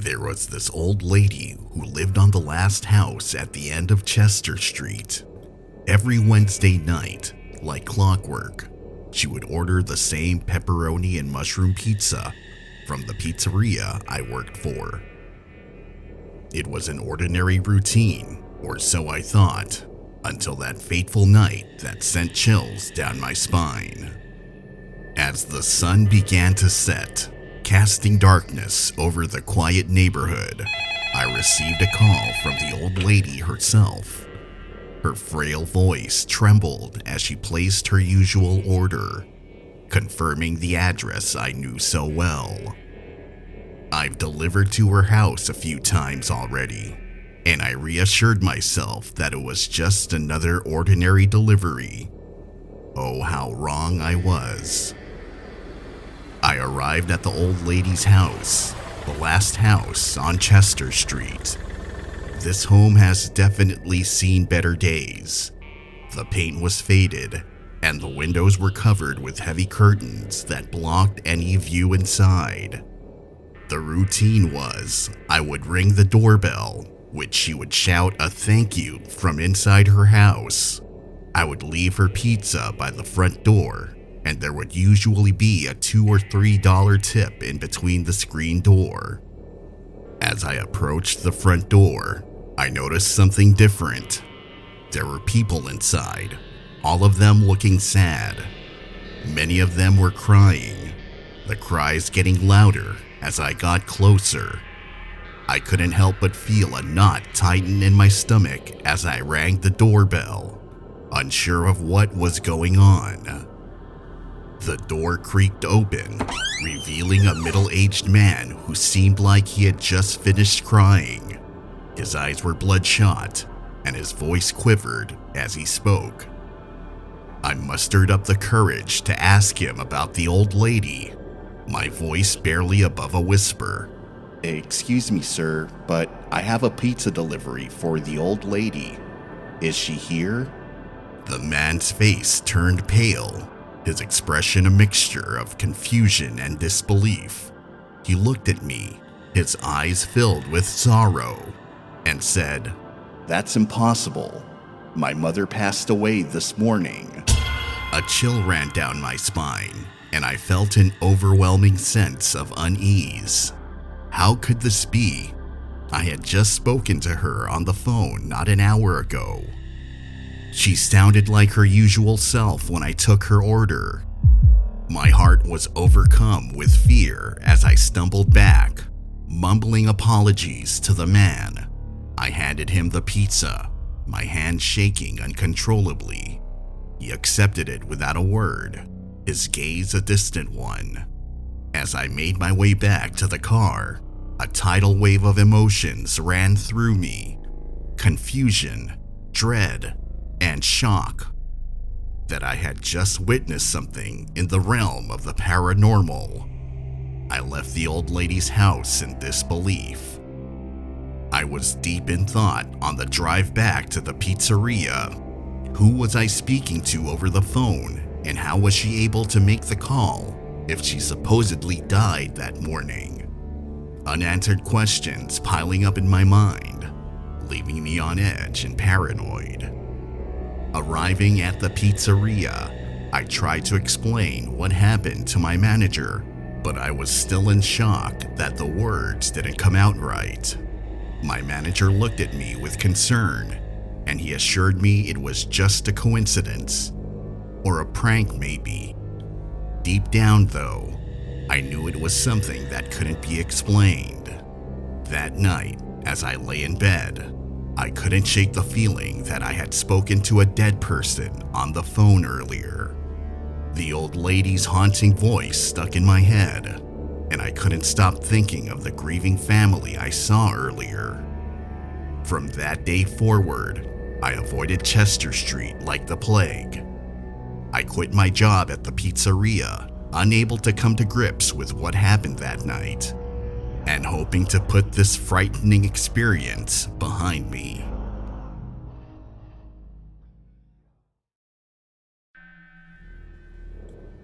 There was this old lady who lived on the last house at the end of Chester Street. Every Wednesday night, like clockwork, she would order the same pepperoni and mushroom pizza from the pizzeria I worked for. It was an ordinary routine, or so I thought, until that fateful night that sent chills down my spine. As the sun began to set, casting darkness over the quiet neighborhood, I received a call from the old lady herself. Her frail voice trembled as she placed her usual order, confirming the address I knew so well. I've delivered to her house a few times already, and I reassured myself that it was just another ordinary delivery. Oh, how wrong I was. I arrived at the old lady's house, the last house on Chester Street. This home has definitely seen better days. The paint was faded, and the windows were covered with heavy curtains that blocked any view inside. The routine was, I would ring the doorbell, which she would shout a thank you from inside her house. I would leave her pizza by the front door, and there would usually be a $2 or $3 tip in between the screen door. As I approached the front door, I noticed something different. There were people inside, all of them looking sad. Many of them were crying, the cries getting louder as I got closer. I couldn't help but feel a knot tighten in my stomach as I rang the doorbell, unsure of what was going on. The door creaked open, revealing a middle-aged man who seemed like he had just finished crying. His eyes were bloodshot, and his voice quivered as he spoke. I mustered up the courage to ask him about the old lady, my voice barely above a whisper. Excuse me, sir, but I have a pizza delivery for the old lady. Is she here? The man's face turned pale, his expression a mixture of confusion and disbelief. He looked at me, his eyes filled with sorrow, and said, That's impossible. My mother passed away this morning. A chill ran down my spine, and I felt an overwhelming sense of unease. How could this be? I had just spoken to her on the phone not an hour ago. She sounded like her usual self when I took her order. My heart was overcome with fear as I stumbled back, mumbling apologies to the man. I handed him the pizza, my hand shaking uncontrollably. He accepted it without a word, his gaze a distant one. As I made my way back to the car, a tidal wave of emotions ran through me. Confusion, dread, and shock that I had just witnessed something in the realm of the paranormal. I left the old lady's house in disbelief. I was deep in thought on the drive back to the pizzeria. Who was I speaking to over the phone, and how was she able to make the call if she supposedly died that morning? Unanswered questions piling up in my mind, leaving me on edge and paranoid. Arriving at the pizzeria, I tried to explain what happened to my manager, but I was still in shock that the words didn't come out right. My manager looked at me with concern, and he assured me it was just a coincidence, or a prank maybe. Deep down though, I knew it was something that couldn't be explained. That night, as I lay in bed, I couldn't shake the feeling that I had spoken to a dead person on the phone earlier. The old lady's haunting voice stuck in my head, and I couldn't stop thinking of the grieving family I saw earlier. From that day forward, I avoided Chester Street like the plague. I quit my job at the pizzeria, unable to come to grips with what happened that night, and hoping to put this frightening experience behind me.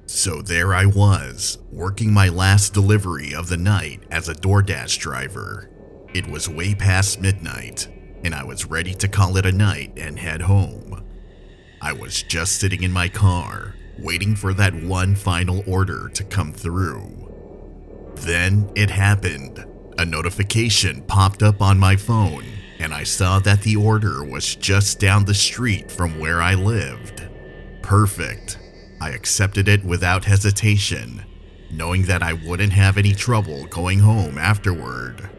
So there I was, working my last delivery of the night as a DoorDash driver, It was way past midnight, and I was ready to call it a night and head home. I was just sitting in my car, waiting for that one final order to come through. Then it happened. A notification popped up on my phone, and I saw that the order was just down the street from where I lived. Perfect. I accepted it without hesitation, knowing that I wouldn't have any trouble going home afterward.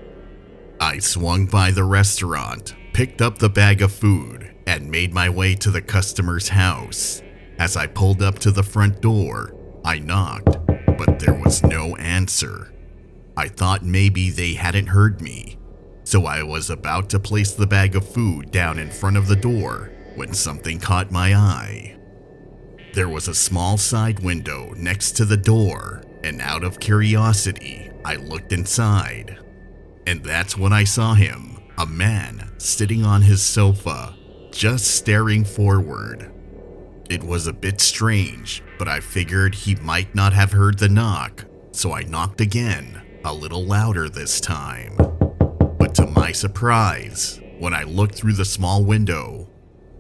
I swung by the restaurant, picked up the bag of food, and made my way to the customer's house. As I pulled up to the front door, I knocked, but there was no answer. I thought maybe they hadn't heard me, so I was about to place the bag of food down in front of the door when something caught my eye. There was a small side window next to the door, and out of curiosity, I looked inside. And that's when I saw him, a man sitting on his sofa, just staring forward. It was a bit strange, but I figured he might not have heard the knock, so I knocked again, a little louder this time. But to my surprise, when I looked through the small window,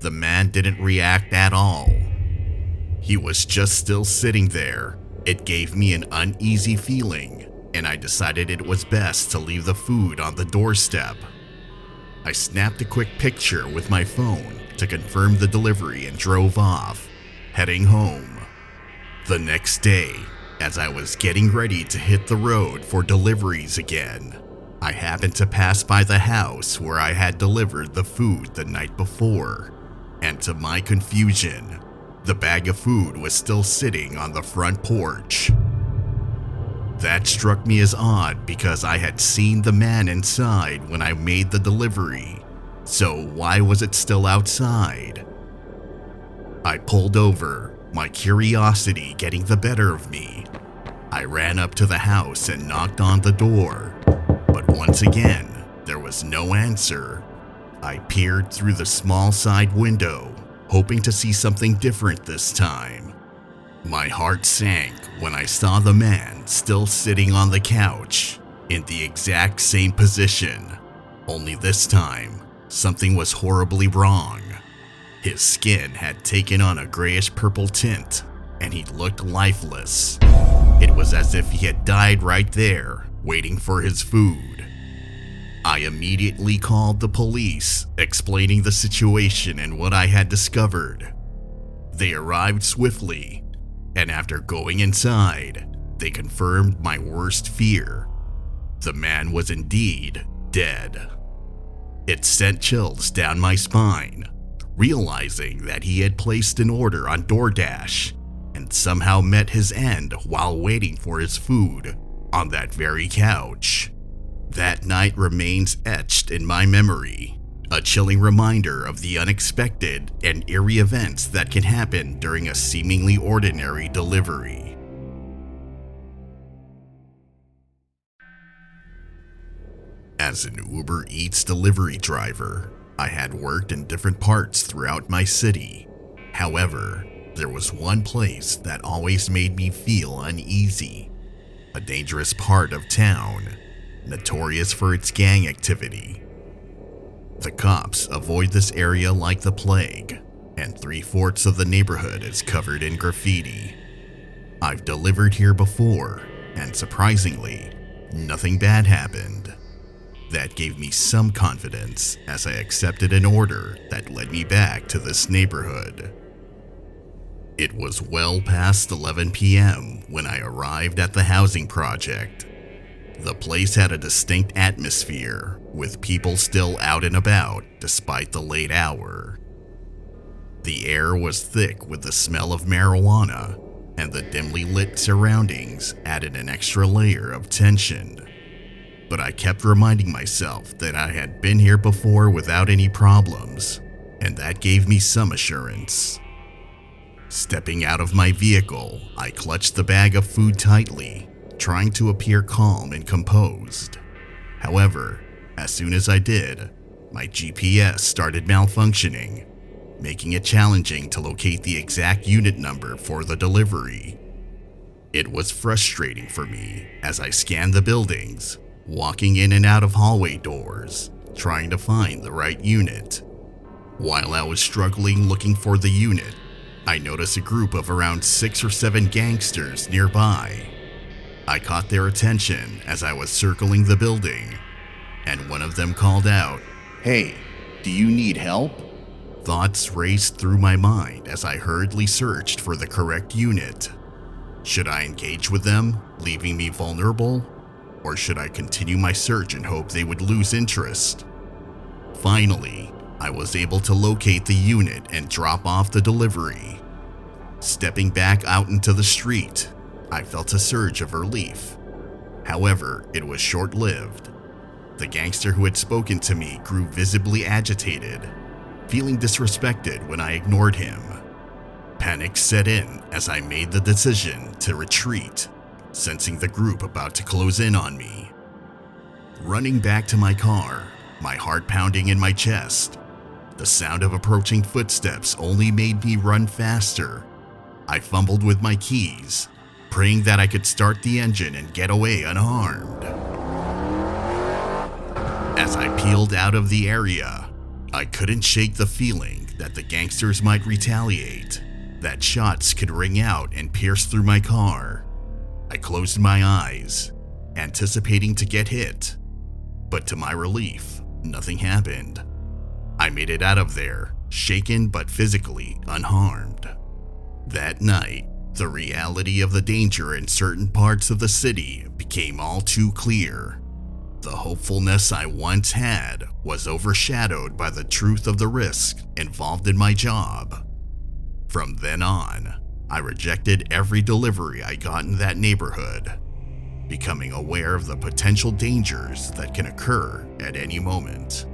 the man didn't react at all. He was just still sitting there. It gave me an uneasy feeling, and I decided it was best to leave the food on the doorstep. I snapped a quick picture with my phone to confirm the delivery and drove off, heading home. The next day, as I was getting ready to hit the road for deliveries again, I happened to pass by the house where I had delivered the food the night before, and to my confusion, the bag of food was still sitting on the front porch. That struck me as odd because I had seen the man inside when I made the delivery, so why was it still outside? I pulled over, my curiosity getting the better of me. I ran up to the house and knocked on the door, but once again, there was no answer. I peered through the small side window, hoping to see something different this time. My heart sank when I saw the man still sitting on the couch, in the exact same position, only this time, something was horribly wrong. His skin had taken on a grayish-purple tint, and he looked lifeless. It was as if he had died right there, waiting for his food. I immediately called the police, explaining the situation and what I had discovered. They arrived swiftly, and after going inside, they confirmed my worst fear. The man was indeed dead. It sent chills down my spine, realizing that he had placed an order on DoorDash and somehow met his end while waiting for his food on that very couch. That night remains etched in my memory, a chilling reminder of the unexpected and eerie events that can happen during a seemingly ordinary delivery. As an Uber Eats delivery driver, I had worked in different parts throughout my city. However, there was one place that always made me feel uneasy, a dangerous part of town, notorious for its gang activity. The cops avoid this area like the plague, and 3/4 of the neighborhood is covered in graffiti. I've delivered here before, and surprisingly, nothing bad happened. That gave me some confidence as I accepted an order that led me back to this neighborhood. It was well past 11 p.m. when I arrived at the housing project. The place had a distinct atmosphere, with people still out and about despite the late hour. The air was thick with the smell of marijuana, and the dimly lit surroundings added an extra layer of tension. But I kept reminding myself that I had been here before without any problems, and that gave me some assurance. Stepping out of my vehicle, I clutched the bag of food tightly, trying to appear calm and composed. However, as soon as I did, my GPS started malfunctioning, making it challenging to locate the exact unit number for the delivery. It was frustrating for me as I scanned the buildings, walking in and out of hallway doors, trying to find the right unit. While I was struggling looking for the unit, I noticed a group of around 6 or 7 gangsters nearby. I caught their attention as I was circling the building, and one of them called out, "Hey, do you need help?" Thoughts raced through my mind as I hurriedly searched for the correct unit. Should I engage with them, leaving me vulnerable? Or should I continue my search and hope they would lose interest? Finally, I was able to locate the unit and drop off the delivery. Stepping back out into the street, I felt a surge of relief. However, it was short-lived. The gangster who had spoken to me grew visibly agitated, feeling disrespected when I ignored him. Panic set in as I made the decision to retreat, sensing the group about to close in on me. Running back to my car, my heart pounding in my chest, the sound of approaching footsteps only made me run faster. I fumbled with my keys, praying that I could start the engine and get away unharmed. As I peeled out of the area, I couldn't shake the feeling that the gangsters might retaliate, that shots could ring out and pierce through my car. I closed my eyes, anticipating to get hit, but to my relief, nothing happened. I made it out of there, shaken but physically unharmed. That night, the reality of the danger in certain parts of the city became all too clear. The hopefulness I once had was overshadowed by the truth of the risk involved in my job. From then on, I rejected every delivery I got in that neighborhood, becoming aware of the potential dangers that can occur at any moment.